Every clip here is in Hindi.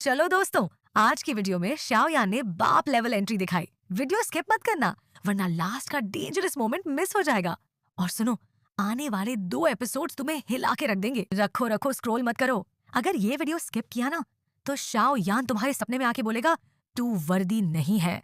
चलो दोस्तों, आज की वीडियो में शाओयान ने बाप लेवल एंट्री दिखाई। वीडियो स्किप मत करना, वरना लास्ट का डेंजरस मोमेंट मिस हो जाएगा। और सुनो, आने वाले 2 एपिसोड्स तुम्हें हिला के रख देंगे। रखो रखो, स्क्रॉल मत करो। अगर ये वीडियो स्किप किया ना, तो शाओयान तुम्हारे सपने में आके बोलेगा, तू वर्दी नहीं है।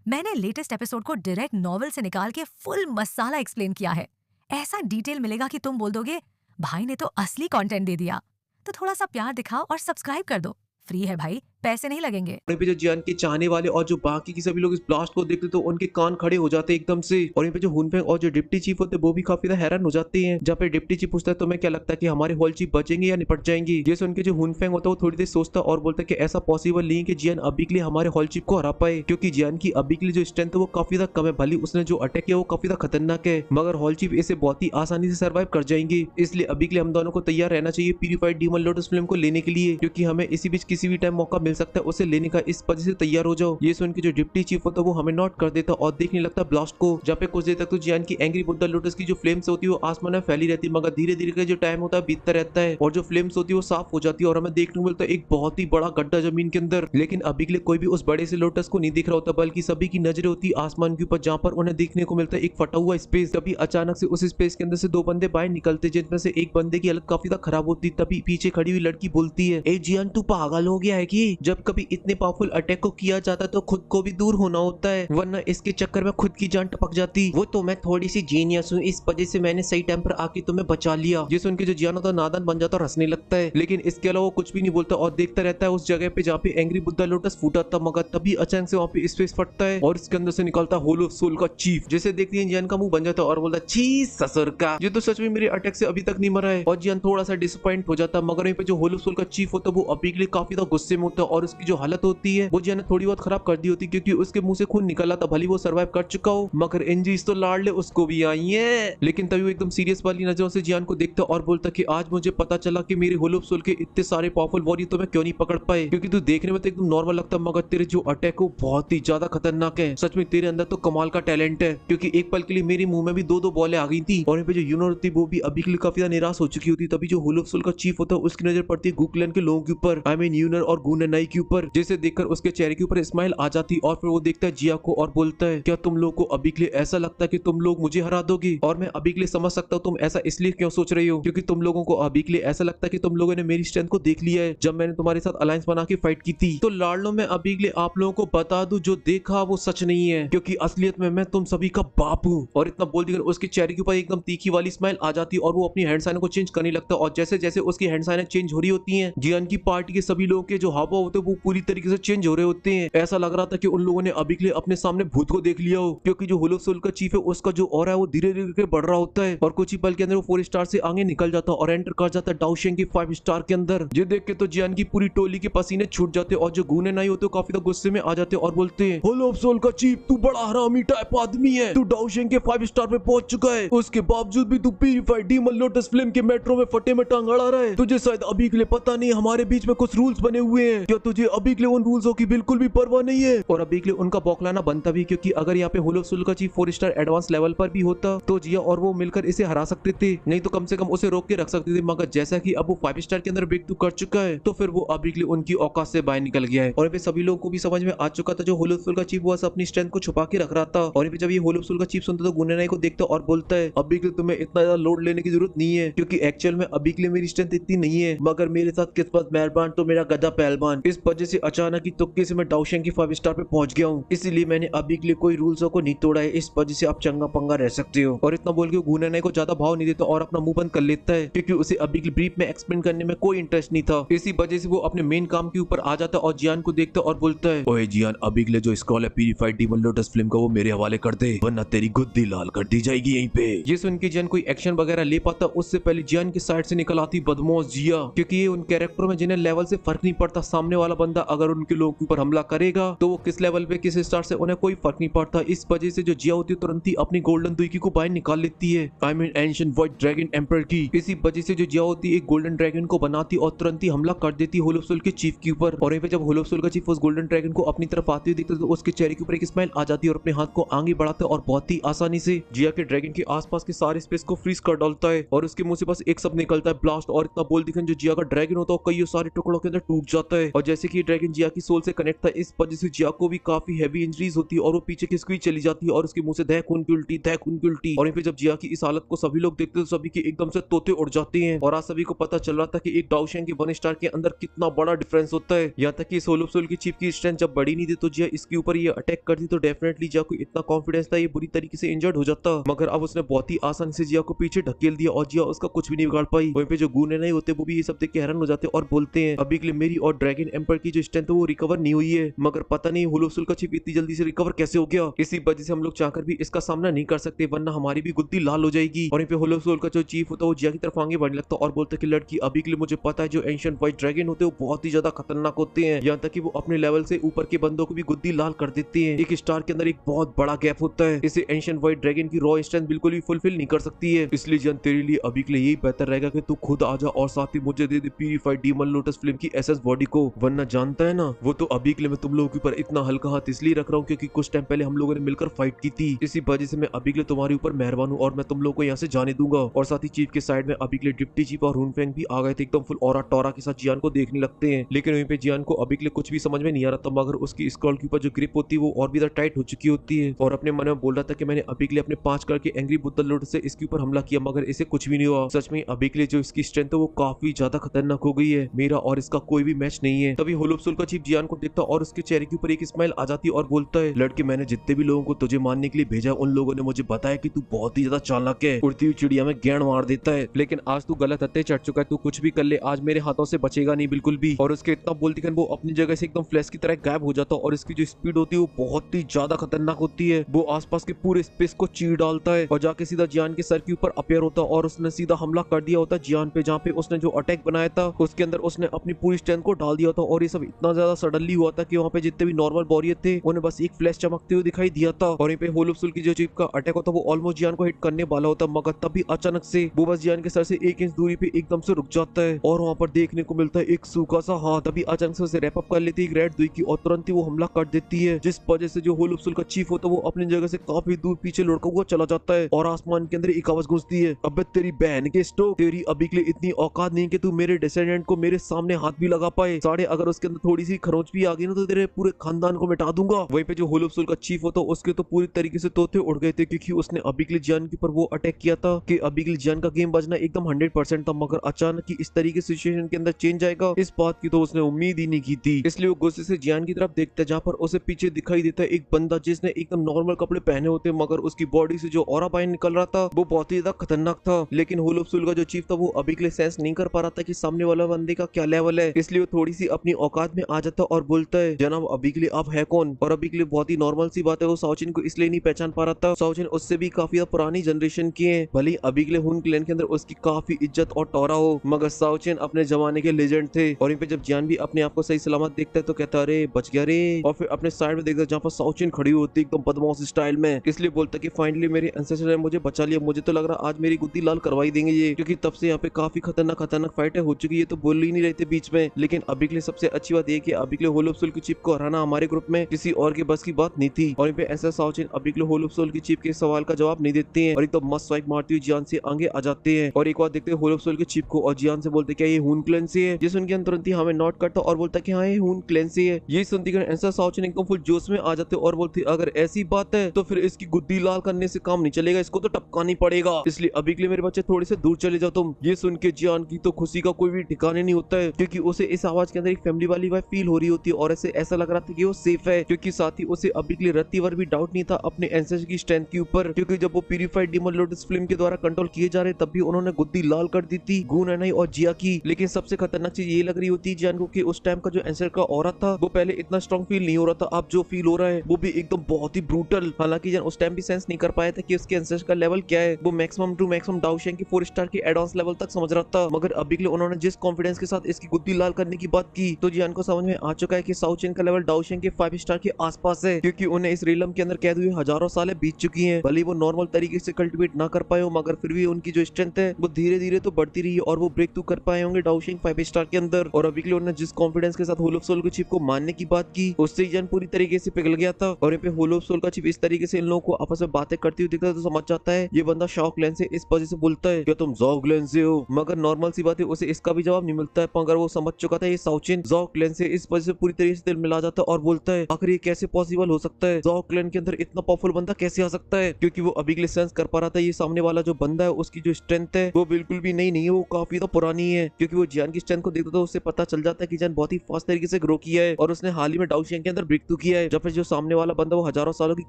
मैंने लेटेस्ट एपिसोड को डायरेक्ट नॉवेल से निकाल के फुल मसाला एक्सप्लेन किया है। ऐसा डिटेल मिलेगा कि तुम बोल दोगे, भाई ने तो असली कंटेंट दे दिया। तो थोड़ा सा प्यार दिखाओ और सब्सक्राइब कर दो। फ्री है भाई, पैसे नहीं लगेंगे। वहीं पे जो जियान के चाहने वाले और जो बाकी की सभी लोग इस ब्लास्ट को देखते तो उनके कान खड़े हो जाते एकदम से। और यहाँ पे जो हुनफेंग और जो डिप्टी चीफ होते हैं वो भी काफी ज्यादा हैरान हो जाते हैं। जहाँ पे डिप्टी चीफ पूछता है तुम्हें क्या लगता है कि हमारे होल चीफ बचेंगे या निपट जाएंगे। ये सुन के जो हुनफेंग होता है वो थोड़ी देर सोचता और बोलता है कि ऐसा पॉसिबल नहीं है कि जियान अभी के लिए हमारे होल चीफ को हरा पाए, क्योंकि जियान की अभी के लिए जो स्ट्रेंथ है वो काफी ज्यादा कम है। भले उसने जो अटैक किया वो काफी ज्यादा खतरनाक है, मगर होल चीफ इसे बहुत ही आसानी से सर्वाइव कर जाएंगे। इसलिए अभी के लिए हम दोनों को तैयार रहना चाहिए प्यूरिफाइड डीमन लोटस फ्लेम को लेने के लिए, क्योंकि हमें इसी बीच किसी भी टाइम मौका मिल सकता है उसे लेने का। इस वजह से तैयार हो जाओ। ये सुन के जो डिप्टी चीफ होता है वो हमें नोट कर देता और देखने लगता ब्लास्ट को। जहाँ पे कुछ देर तक तो जियान की एंग्री बुद्धा लोटस की जो फ्लेम्स होती है वो आसमान में फैली रहती है, मगर धीरे धीरे जो टाइम होता है बीतता रहता है और जो फ्लेम्स होती है वो साफ हो जाती है और हमें देखने को मिलता है एक बहुत ही बड़ा गड्ढा जमीन के अंदर। लेकिन अभी के लिए कोई भी उस बड़े से लोटस को नहीं दिख रहा होता, बल्कि सभी की नजरें होती है आसमान के ऊपर, जहाँ पर उन्हें देखने को मिलता है एक फटा हुआ स्पेस। तभी अचानक से उस स्पेस के अंदर से 2 बंदे बाहर निकलते, जिनमें से एक बंदे की हालत काफी ज्यादा खराब होती। तभी पीछे खड़ी हुई लड़की बोलती है, ए जियान तू पागल हो गया है कि जब कभी इतने पावरफुल अटैक को किया जाता तो खुद को भी दूर होना होता है, वरना इसके चक्कर में खुद की जान टपक जाती। वो तो मैं थोड़ी सी जीनियस हूँ, इस वजह से मैंने सही टाइम पर आके तुम्हें बचा लिया। ये सुन के जो जियान होता है नादान बन जाता और हंसने लगता है, लेकिन इसके अलावा वो कुछ भी नहीं बोलता और देखता रहता है उस जगह पे जहाँ पे एंग्री बुद्धा लोटस फूटा था। मगर तभी अचानक से वहाँ पे स्पेस फटता है और इसके अंदर से निकलता होलो सोल का चीफ। जैसे देखती है जियान का मुंह बन जाता है और बोलता छी ससुर का, ये तो सच में मेरे अटैक से अभी तक नहीं मरा है। और जियान थोड़ा सा डिसअपॉइंट हो जाता, मगर वहीं पे जो होलो सोल का चीफ होता है वो अभी के लिए काफी ज्यादा गुस्से में होता है और उसकी जो हालत होती है वो जियान ने थोड़ी बहुत खराब कर दी होती, क्योंकि उसके मुंह से खून निकला था। भली वो सर्वाइव कर चुका हो, मगर इंजरीज तो लाडले उसको भी आई है। लेकिन तभी वो एकदम सीरियस वाली नजरों से जियान को देखता और बोलता कि आज मुझे पता चला कि मेरे होलो सोल के इतने सारे पावरफुल वॉरियर तो मैं क्यों नहीं पकड़ पाए, क्योंकि तू देखने में तो एकदम नॉर्मल लगता, मगर तेरे जो अटैक हो बहुत ही ज्यादा खतरनाक है। सच में तेरे अंदर तो कमाल का टैलेंट है, क्योंकि एक पल के लिए मेरे मुंह में भी 2-2 बॉलें आ गई थी। और यहाँ पे जो यूनर थी वो भी अभी के लिए काफी निराश हो चुकी होती। तभी जो होलो सोल का चीफ होता है उसकी नजर पड़ती है गुकलैंड के लोगों के ऊपर, आई मीन यूनर और गुननाई के ऊपर, जिसे देखकर उसके चेहरे के ऊपर स्माइल आ जाती और फिर वो देखता है जिया को और बोलता है, क्या तुम लोग को अभी के लिए ऐसा लगता है कि तुम लोग मुझे हरा दोगे? और मैं अभी के लिए समझ सकता हूँ तुम ऐसा इसलिए क्यों सोच रही हो, क्योंकि तुम लोगों को अभी के लिए ऐसा लगता है कि तुम लोगों ने मेरी स्ट्रेंथ को देख लिया है जब मैंने तुम्हारे साथ अलायंस बना के फाइट की थी। तो लाडलो मैं अभी के लिए आप लोगों को बता दूं, जो देखा वो सच नहीं है, क्योंकि असलियत में मैं तुम सभी का बाप हूँ। और इतना बोल देकर उसके चेहरे के ऊपर एकदम तीखी वाली स्माइल आ जाती है और वो अपनी हैंड साइनों को चेंज करने लगता है। और जैसे जैसे उसकी हैंड साइनें चेंज हो रही होती हैं, जियान की पार्टी के सभी लोगों के जो हाव होते हैं वो पूरी तरीके से चेंज हो रहे होते हैं। ऐसा लग रहा था कि उन लोगों ने अभी के लिए अपने सामने भूत को देख लिया हो, क्योंकि जो होलो सोल का चीफ है उसका जो ऑरा है वो धीरे धीरे बढ़ रहा होता है और कुछ ही पल के अंदर वो 4 स्टार से आगे निकल जाता है और एंटर कर जाता है डाउशेंग के 5 स्टार के अंदर। ये देख के तो जियान की पूरी टोली के पसीने छूट जाते और जो गूने नहीं होते काफी तो गुस्से में आ जाते और बोलते हैं, होलो सोल का चीफ तू बड़ा हरामी टाइप आदमी है, तू डाउशेंग के 5 स्टार पे पहुंच चुका है, उसके बावजूद भी तू प्यूरिफाइड डीमन लोटस फ्लेम के मेट्रो में फटे में टांग अड़ा रहा है। तुझे शायद अभी के लिए पता नहीं हमारे बीच में कुछ रूल्स बने हुए हैं, क्या तुझे अभी के लिए उन रूल्सों की बिल्कुल भी परवाह नहीं है? और अभी के लिए उनका बौखलाना बनता भी, क्योंकि अगर यहाँ पे होलो सोल का चीफ 4 स्टार एडवांस लेवल पर भी होता तो जिया और वो मिलकर इसे हरा सकते थे, नहीं तो कम से कम उसे रोक के रख सकते थे। मगर जैसा कि अब वो 5 स्टार के अंदर ब्रेक थ्रू कर चुका है तो फिर वो अभी के लिए उनकी औकात से बाहर निकल गया है। और यहाँ पे सभी लोगों को भी समझ में आ चुका था जो होलो सोल का चीफ वो अपनी स्ट्रेंथ को छुपा के रख रहा था। और यहाँ पे जब ये होलो सोल का चीफ सुनता तो गुननाई को देखता और बोलता है, अभी के लिए तुम्हें इतना ज्यादा लोड लेने की जरूरत नहीं है, क्योंकि एक्चुअल में अभी के लिए मेरी स्ट्रेंथ इतनी नहीं है, मगर मेरे साथ किस्मत मेहरबान तो मेरा गधा पहलवान। इस वजह से अचानक ही तुक्के से मैं डाउशेंग की 5 स्टार पे पहुंच गया हूँ, इसीलिए मैंने अभी के लिए कोई रूल्स को नहीं तोड़ा है, इस वजह से आप चंगा पंगा रह सकते हो। और इतना बोल के गुननाई को ज्यादा भाव नहीं देता और अपना मुंह बंद कर लेता है, क्योंकि उसे अभी के ब्रीफ में एक्सप्लेन करने में कोई इंटरेस्ट नहीं था। इसी वजह से वो अपने मेन काम के ऊपर आ जाता और जियान को देखता और बोलता है, ओए जियान अभी के लिए जो स्क्रॉल है प्यूरिफाइड डीमन लोटस फ्लेम का वो मेरे हवाले कर दे, वरना तेरी गुद्दी लाल कर दी जाएगी यहीं पे। ये सुन के जियान कोई एक्शन वगैरह ले पाता उससे पहले जियान की साइड से निकल आती बदमाश जिया, क्योंकि ये उन कैरेक्टरों में जिन्हें लेवल से फर्क नहीं पड़ता, सामने वाला बंदा अगर उनके लोगों के ऊपर हमला करेगा तो वो किस लेवल पे किस स्टार से उन्हें कोई फर्क नहीं पड़ता। इस वजह से जो जिया होती है तुरंत ही अपनी गोल्डन दुई को बाहर निकाल लेती है, I mean ancient white dragon emperor की। इसी वजह से जो जिया होती है एक गोल्डन ड्रैगन को बनाती और तुरंत ही हमला कर देती होलो सोल के चीफ के ऊपर। और जब होलो सोल का चीफ उस गोल्डन ड्रैगन को अपनी तरफ आते हुए देखता तो उसके चेहरे के ऊपर एक स्माइल आ जाती है और अपने हाथ को आगे बढ़ाता है और बहुत ही आसानी से जिया के ड्रैगन के आसपास के सारे स्पेस को फ्रीज कर डालता है और उसके मुंह से बस एक शब्द निकलता है, ब्लास्ट। और इतना बोल दिखन जो जिया का ड्रैगन होता है कई सारे टुकड़ों के अंदर टूट जाता है। और जैसे कि ड्रैगन जिया की सोल से कनेक्ट था, इस वजह से जिया को भी काफी हैवी इंजरीज होती है और वो पीछे खिसकी चली जाती है और उसके मुंह से दह खून की उल्टी, दह खून की उल्टी। और फिर जब जिया की इस हालत को सभी लोग देखते तो सभी के एकदम से तोते उड़ जाते हैं और आज सभी को पता चल रहा था कि एक डाउशेंग के 1 स्टार के अंदर कितना बड़ा डिफरेंस होता है। यहाँ तक कि सोलो सोल की चीफ की स्ट्रेंथ जब बढ़ी नहीं थी तो जिया इसके ऊपर ये अटैक करती तो डेफिनेटली जिया को इतना कॉन्फिडेंस था ये बुरी तरीके से इंजर्ड हो जाता, मगर अब उसने बहुत ही आसानी से जिया को पीछे ढकेल दिया और जिया उसका कुछ भी नहीं बिगाड़ पाई। वहीं पे जो गूने नहीं होते वो भी ये सब देख के हैरान हो जाते और बोलते हैं अभी के लिए मेरी और ड्रैगन एम्पर की जो स्ट्रेंथ है वो रिकवर नहीं हुई है, मगर पता नहीं होलो सोल का चीफ इतनी जल्दी से रिकवर कैसे हो गया। इसी वजह से हम लोग चाहकर भी इसका सामना नहीं कर सकते वरना हमारी भी गुद्दी लाल हो जाएगी। और पे होलो सोल का जो चीफ होता है वो जिया की तरफ आगे बढ़ने लगता और बोलता है कि लड़की अभी के लिए मुझे पता है जो एंशिएंट व्हाइट ड्रैगन होते हैं वो बहुत ही ज्यादा खतरनाक होते हैं, यहाँ तक कि वो अपने लेवल से ऊपर के बंदों को भी गुद्दी लाल कर देते हैं। एक स्टार के अंदर एक बहुत बड़ा गैप होता है, इसे एंशिएंट व्हाइट ड्रैगन की रॉ स्ट्रेंथ बिल्कुल भी फुलफिल नहीं कर सकती है। इसलिए जन तेरे लिए अभी के लिए यही बेहतर रहेगा कि तू खुद आ जा और साथ ही मुझे दे दे प्यूरिफाइड डीमन लोटस फ्लेम की एसएस बॉडी को, वरना जानता है ना वो तो अभी के लिए मैं तुम लोगों के ऊपर इतना हल्का हाथ इसलिए रख रहा हूँ क्योंकि कुछ टाइम पहले हम लोगों ने मिलकर फाइट की थी, इसी वजह से मैं अभी के लिए तुम्हारे ऊपर मेहरबान हूँ और मैं तुम लोगों को यहाँ से जाने दूंगा। और साथ ही चीफ के साइड में अभी के लिए डिप्टी चीफ और हुनफेंग भी आ गए थे एकदम फुल ऑरा टोरा के साथ जियान को देखने लगते हैं, लेकिन वहीं पे जियान को अभी के लिए कुछ भी समझ में नहीं आ रहा था, मगर उसकी स्क्रॉल के ऊपर जो ग्रिप होती है वो और भी ज्यादा टाइट हो चुकी होती है और अपने मन में बोल रहा था कि मैंने अभी के लिए अपने 5 कलर के एंग्री बुद्दल लोड से इसके ऊपर हमला किया मगर इसे कुछ भी नहीं हुआ। सच में अभी के लिए जो इसकी स्ट्रेंथ है वो काफी ज्यादा खतरनाक हो गई है, मेरा और इसका कोई भी मैच नहीं है। तभी होलो सोल का चीफ जियान को देखता और उसके चेहरे के ऊपर एक स्माइल आ जाती और बोलता है लड़के मैंने जितने भी लोगों को तुझे मारने के लिए भेजा उन लोगों ने मुझे बताया कि तू बहुत ही ज्यादा चालाक है, उड़ती हुई चिड़िया में गैंड मार देता है, लेकिन आज तू गलत हत्थे चढ़ चुका है, तू कुछ भी कर ले आज मेरे हाथों से बचेगा नहीं बिल्कुल भी। और उसके इतना बोलती वो अपनी जगह से एकदम फ्लैश की तरह गायब हो जाता और इसकी जो स्पीड होती है वो बहुत ही ज्यादा खतरनाक होती है, वो आसपास के पूरे स्पेस को चीर डालता है और जाके सीधा जियान के सर के ऊपर अपेयर होता और उसने सीधा हमला कर दिया होता जियान पे, जहाँ पे उसने जो अटैक बनाया था उसके अंदर उसने अपनी पूरी स्ट्रेंथ को डाल दिया था और ये सब इतना ज्यादा सडनली हुआ था कि वहाँ पे जितने भी नॉर्मल वॉरियर थे उन्हें बस एक फ्लैश चमकते हुए दिखाई दिया था और यहाँ पे होलो सोल की जो चीफ का अटैक होता वो ऑलमोस्ट जियान को हिट करने वाला होता, मगर तभी अचानक से वो बस जियान के सर से 1 इंच दूरी पे एकदम से रुक जाता है और वहाँ पर देखने को मिलता है एक सूखा सा हाथ, तभी अचानक से उसे रैप अप कर लेती है एक रेड दुई की और तुरंत ही वो हमला कर देती है, जिस वजह से जो होलो सोल का चीफ होता है वो अपनी जगह से काफी दूर पीछे लुढ़का हुआ चला जाता है और आसमान के अंदर एक आवाज गूंजती है अबे तेरी बहन के स्टोक, तेरी अभी के लिए इतनी औकात नहीं कि तू मेरे डिसेंडेंट को मेरे सामने हाथ भी लगा पाए, साढ़े अगर उसके अंदर थोड़ी सी खरोंच भी आ गई ना तो तेरे पूरे खानदान को मिटा दूंगा। वहीं पे जो होलो सोल का चीफ होता उसके तो पूरी तरीके से तोते उड़ गए थे क्योंकि उसने अभी के लिए जियान के ऊपर वो अटैक किया था कि अभी के लिए जियान का गेम बजना एकदम 100% था, मगर अचानक ही इस तरीके से सिचुएशन के अंदर चेंज आएगा इस बात की तो उसने उम्मीद ही नहीं की थी। इसलिए वो गुस्से से जियान की तरफ देखता है जहाँ पर उसे पीछे दिखाई देता है एक बंदा जिसने एकदम नॉर्मल कपड़े पहने होते मगर उसकी बॉडी से जो ऑरा बाहर निकल रहा था वो बहुत ही ज्यादा खतरनाक था, लेकिन होलो सोल का जो चीफ था वो अभी के लिए सेंस नहीं कर पा रहा था कि सामने वाला बंदे का क्या लेवल है, इसलिए वो थोड़ी सी अपनी औकात में आ जाता और बोलता है जनाब अभी के लिए आप है कौन। और अभी के लिए बहुत ही नॉर्मल सी बात है वो साउचिन को इसलिए नहीं पहचान पा रहा था, साउचिन उससे भी काफी पुरानी जनरेशन की है, भले अभी के लिए हुन क्लैन के अंदर उसकी काफी इज्जत और टोरा हो मगर साउचिन अपने जमाने के लेजेंड थे। और इन पे जब जियान भी अपने आप को सही सलामत देखता है तो कहता है अरे बच गया रे, और फिर अपने साइड में देखता है जहाँ पर साउचिन खड़ी होती है एकदम बदमाश स्टाइल में, इसलिए बोलता है कि फाइनली मेरे एंसेस्टर ने मुझे बचा लिया, मुझे तो लग रहा आज मेरी गुद्दी लाल करवाई देंगे ये, क्योंकि तब से यहाँ पे काफी खतरनाक फाइटें हो चुकी है तो बोल ही नहीं रहे थे बीच में। लेकिन अभी के लिए सबसे अच्छी बात ये कि अभी के लिए होलो सोल की चीफ को हराना हमारे ग्रुप में किसी और के बस की बात नहीं थी। और इन पे ऐसा साउचिन अभी के लिए होलो सोल की चीफ के सवाल का जवाब नहीं देते हैं और एक तो मस्त स्वाइप मारती हुई जियान से आगे आ जाते हैं और एक बार देखते हैं होलो सोल के चीफ को और जियान से बोलते क्या ये हुन क्लैन से है, जिस उनके तुरंत ही हमें नोट करता और बोलता कि हाँ ये हुन क्लैन से है। ये सुनती ऐसा साउचिन एकदम फुल जोश में आ जाते और बोलते अगर ऐसी बात है तो फिर इसकी गुद्दी लाल करने से काम नहीं चलेगा, इसको तो टपकानी पड़ेगा, इसलिए अभी के लिए मेरे बच्चे थोड़े से दूर चले जाओ तुम। ये सुन के जियान की तो खुशी का कोई भी ठिकाने नहीं होता है क्योंकि उसे इस आवाज के अंदर एक फैमिली वाली वाइब फील हो रही होती है और ऐसा लग रहा था कि वो सेफ है, क्योंकि साथ ही उसे अभी के लिए रत्ती भर भी डाउट नहीं था अपने एंसेस्टर की स्ट्रेंथ के ऊपर, क्योंकि जब वो प्यूरिफाइड डीमन लोटस फ्लेम के द्वारा कंट्रोल किए जा रहे तब भी उन्होंने गुद्दी लाल कर दी थी गून एनाई और जिया की। लेकिन सबसे खतरनाक चीज ये लग रही होती है जियान को कि उस टाइम का जो एंसेस्टर का ऑरा था वो पहले इतना स्ट्रॉन्ग फील नहीं हो रहा था, अब जो फील हो रहा है वो भी एकदम बहुत ही ब्रूटल। हालांकि जियान उस टाइम भी सेंस नहीं कर पाया था कि उसके एंसेस्टर का लेवल क्या है, वो मैक्सिमम टू मैक्सिमम डाउशेंग की 4 स्टार के एडवांस लेवल तक समझ रहा था, मगर अभी के लिए उन्होंने जिस कॉन्फिडेंस के साथ इसकी गुद्दी लाल करने की बात की तो जियान को समझ में आ चुका है कि साउचिन का लेवल डाउशेंग के 5 स्टार के आसपास है, क्योंकि उन्हें इस रिलम के अंदर कैद हुए हजारों साल बीत चुकी हैं। भले वो नॉर्मल तरीके से कल्टिवेट ना कर पाए हो मगर फिर भी उनकी जो स्ट्रेंथ है वो धीरे धीरे तो बढ़ती रही है और वो ब्रेक थ्रू कर पाए होंगे डाउशेंग 5 स्टार के अंदर। और अभी के लिए उन्होंने जिस कॉन्फिडेंस के साथ होल ऑफ सोल के चीफ को मारने की बात की उससे जियान पूरी तरीके से पिघल गया था और यहाँ पे होल ऑफ सोल का चीफ इस तरीके से इन लोगों को आपस में बातें करती हुई दिखता है तो समझ जाता है ये बंदा शॉक लेन से इस वजह से बोलता है क्या तुम जॉग लेन से हो, मगर नॉर्मल सी बात है उसे इसका भी जवाब नहीं मिलता है, मगर वो समझ चुका था ये साउचिन साउचिन ज़ाओ क्लैन से इस वजह से पूरी तरीके से दिल मिला जाता है और बोलता है आखिर ये कैसे पॉसिबल हो सकता है, ज़ाओ क्लैन के अंदर इतना पावरफुल बंदा कैसे आ सकता है, क्योंकि वो अभी के लिए सेंस कर पा रहा था ये सामने वाला जो बंदा है उसकी जो स्ट्रेंथ है वो बिल्कुल भी नई नहीं है, वो काफी तो पुरानी है। क्योंकि वो जियान की स्ट्रेंथ को देखता था उससे पता चल जाता है कि जियान बहुत ही फास्ट तरीके से ग्रो किया है और उसने हाल ही में डाउशियांग के अंदर ब्रेक थ्रू किया है, जब फिर जो सामने वाला बंदा वो हजारों सालों की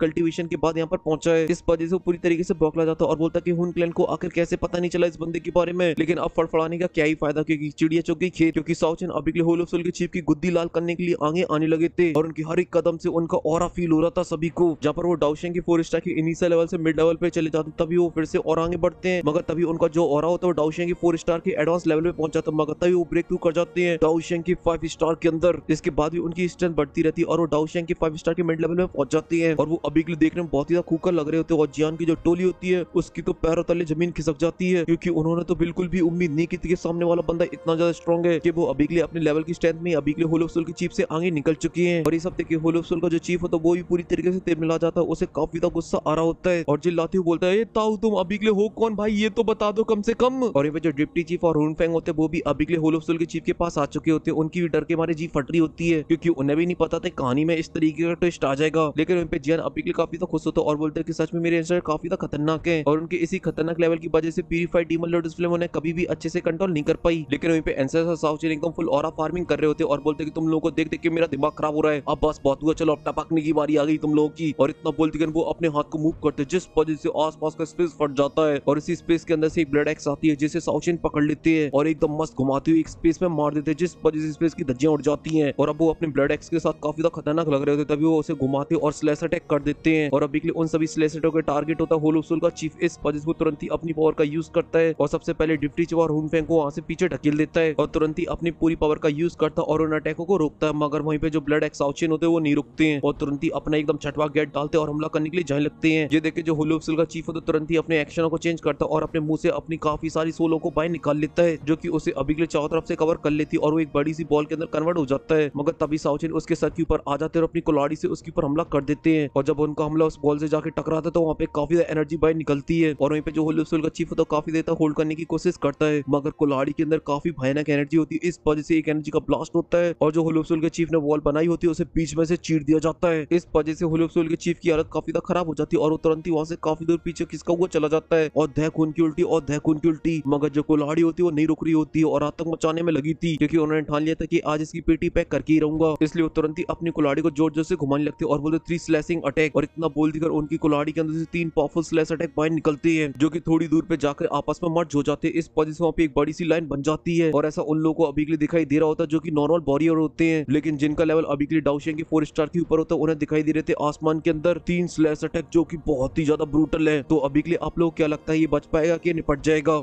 कल्टीवेशन के बाद यहाँ पर पहुंचा है। इस वजह से वो पूरी तरीके से बौखला जाता है और बोलता कि हुन क्लैन को आखिर कैसे पता नहीं चला इस बंदे के बारे में, लेकिन अब फड़फड़ाने का क्या ही फायदा, क्योंकि चिड़िया चुग गई खेत, क्योंकि साउचिन अभी के लिए होल ऑफ सोल के चीफ की गुद्दी लाल करने के लिए आगे आने लगे थे और उनकी हर एक कदम से उनका ऑरा फील हो रहा था सभी को। जहाँ पर वो डाउशियांग की 4 स्टार के इनिशियल लेवल से मिड लेवल पे चले जाते तभी वो फिर से और आगे बढ़ते हैं, मगर तभी उनका जो ऑरा होता है वो डाउशियांग की 4 स्टार के एडवांस लेवल पे पहुंच जाता है, मगर तभी वो ब्रेक थ्रू कर जाते हैं डाउशियांग की 5 स्टार के अंदर। इसके बाद भी उनकी स्ट्रेंथ बढ़ती रहती है और वो डाउशियांग की 5 स्टार के मिड लेवल में पहुंच जाती है और वो अभी के लिए देखने में बहुत ही खूकर लग रहे होते हैं और जियान की जो टोली होती है उसकी तो पैरों तले जमीन खिसक जाती है, क्योंकि उन्होंने तो बिल्कुल भी उम्मीद नहीं की थी कि सामने वाला बंदा इतना ज्यादा स्ट्रॉन्ग है कि वो अभी के लिए अपने लेवल की स्ट्रेंथ में अभी के लिए होल ऑफ सोल के चीफ से आगे निकल चुकी है। और ये सब देखिए होल ऑफ सोल का जो चीफ होता है वो भी पूरी तरीके से तिलमिला जाता है, उसे काफी ज्यादा गुस्सा आ रहा होता है और चिल्लाते हुए बोलता है ये ताऊ तुम अभी के लिए हो कौन भाई, ये तो बता दो कम से कम। और ये जो डिप्टी चीफ और हुनफेंग होते हैं वो भी अभी के लिए होल ऑफ सोल के चीफ के पास आ चुके होते हैं, उनकी भी डर के मारे जी फट रही होती है, क्योंकि उन्हें भी नहीं पता था कहानी में इस तरीके का ट्विस्ट आ जाएगा। लेकिन उन पे जियान अभी के लिए काफी खुश होता है और बोलते हैं कि सच में मेरे आंसर काफी खतरनाक है और उनके इसी खतरनाक लेवल की वजह से प्यूरिफाइड डीमन लॉर्ड फ्लेम उन्हें कभी भी अच्छे से कंट्रोल नहीं कर पाई। लेकिन वहीं पे एंसर और साउचिन एकदम फुल ऑरा फार्मिंग कर रहे होते और बोलते कि तुम लोगों को देख देख के मेरा दिमाग खराब हो रहा है, अब बस बहुत हुआ, चलो अब टपकने की बारी आ गई तुम लोगों की। और इतना बोलते कि वो अपने हाथ को मूव करते जिस वजह से आसपास का स्पेस फट जाता है और इसी स्पेस के अंदर से एक ब्लड एक्स आती है जिसे साउचिन पकड़ लेते हैं और एकदम मस्त घुमाती हुई एक स्पेस में मार देते हैं, जिस वजह से स्पेस की धज्जियां उड़ जाती हैं और अब वो अपने ब्लड एक्स के साथ काफी खतरनाक लग रहे होते तभी वो उसे घुमाते और स्लैश अटैक कर देते हैं और अभी के लिए उन सभी स्लैश अटैक का टारगेट होता है होल ऑफ सोल का चीफ। इस वजह से वो तुरंत ही अपनी पावर का यूज करता है और सबसे पहले डिप्टी चीफ और हुनफेंग को वहां से पीछे ढकेल देता है और तुरंत ही अपनी पूरी पावर का यूज करता है और उन अटैकों को रोकता है, मगर वहीं पे जो ब्लड एक्स साउचिन होते हैं वो नहीं रुकते हैं और तुरंत ही अपना एकदम छठवा गेट डालते हैं और हमला करने के लिए जाने लगते हैं। ये देख के जो होल ऑफ सोल का चीफ होता है तुरंत ही अपने एक्शनों को चेंज करता है और अपने मुंह से अपनी काफी सारी सोलों को बाहर निकाल लेता है जो कि उसे अभी के लिए चारों तरफ से कवर कर लेती है और वो एक बड़ी सी बॉल के अंदर कन्वर्ट हो जाता है, मगर तभी साउचिन उसके सर के ऊपर आ जाते हैं और अपनी कुल्हाड़ी से उसके ऊपर हमला कर देते हैं और जब उनका हमला उस बॉल से जाके टकराता है तो वहाँ पे काफी एनर्जी बाहर निकलती है और वहीं पे जो होल ऑफ सोल का चीफ होता है काफी देर तक होल्ड करने की कोशिश करता है, मगर कुल्हाड़ी के अंदर काफी भयानक एनर्जी होती है, इस वजह से एक एनर्जी का ब्लास्ट होता है और जो होल ऑफ सोल के चीफ ने वॉल बनाई होती है उसे बीच में से चीर दिया जाता है। इस वजह से होल ऑफ सोल के चीफ की हालत काफी खराब हो जाती है और वो तुरंत ही वहां से काफी दूर पीछे खिसका हुआ चला जाता है और धै खून की उल्टी और धै खून की उल्टी, मगर जो कुल्हाड़ी होती है वो नहीं रुक रही होती है और आतंक मचाने में लगी थी, क्योंकि उन्होंने ठान लिया था कि आज इसकी पेटी पैक करके ही रहूंगा, इसलिए वो तुरंत ही अपनी कुल्हाड़ी को जोर जोर से घुमाने लगते और बोलते 3 स्लैशिंग अटैक और इतना बोल देकर उनकी कुल्हाड़ी के अंदर से 3 पावरफुल स्लैश अटैक बाहर निकलते हैं जो कि थोड़ी दूर पे जाकर आपस में मर्ज हो जाते हैं। इस वजह से वहाँ पे एक बड़ी सी लाइन बन जाती है और ऐसा उन लोगों को अभी के लिए दिखाई दे रहा होता है जो कि नॉर्मल वॉरियर होते हैं, लेकिन जिनका लेवल अभी के लिए डाउशियांग के 4 स्टार के ऊपर होता है उन्हें दिखाई दे रहे थे आसमान के अंदर 3 स्लैश अटैक जो कि बहुत ही ज्यादा ब्रूटल है। तो अभी के लिए आप लोग क्या लगता है ये बच पाएगा कि निपट जाएगा?